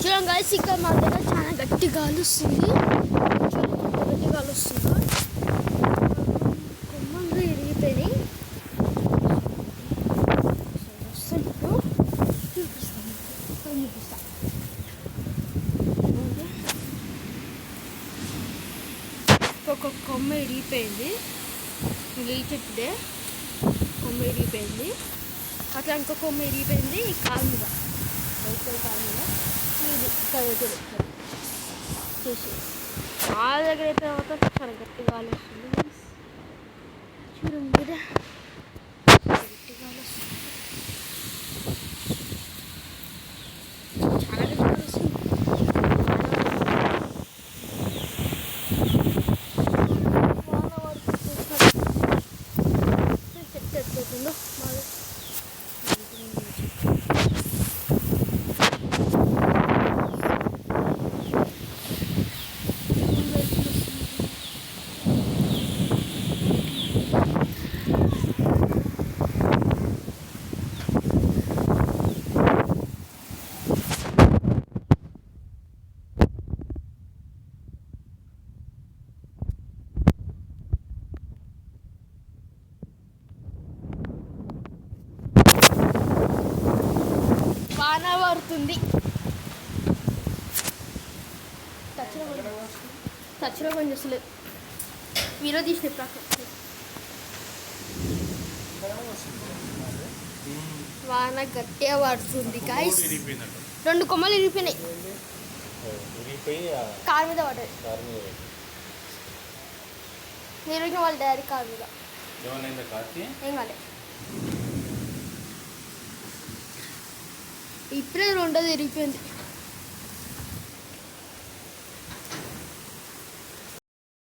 చూడండి గాయ్స్, ఇక్కడ మా దగ్గర చాలా గట్టి గాలి వస్తుంది. గట్టి గాలి వస్తుంది. కొమ్మలు ఇరిగిపోయినాయి. ఒక కొమ్మ ఇరిగిపోయింది. ఈ చెట్టుదే కొమ్మ ఇరిగిపోయింది. అట్లా ఇంకో కొమ్మ ఇరిగిపోయింది ఈ కాలు మీద, కాలు మీద. ఇది చూసి మా దగ్గర అయితే చాలా గట్టిగా గాలి వస్తుంది. చూడండి కదా, గట్టి గాలి వస్తుంది. చాలా గట్టి గాలి వస్తుంది. చెట్టు ఎత్తుతుందో బాగా వాన పడుతుంది. టచ్లో పని చేస్తలేదు. వీడియో తీసిన వాన గట్టిగా పడుతుంది గాయ్స్. 2 కొమ్మలు ఇరిగిపోయినాయి. కారు మీద పడ్డాయి. ఇరిగిన వాళ్ళ డాడీ కారు మీద. ఏం కాలే. ఇప్పుడే 2ది ఇరిగిపోయింది.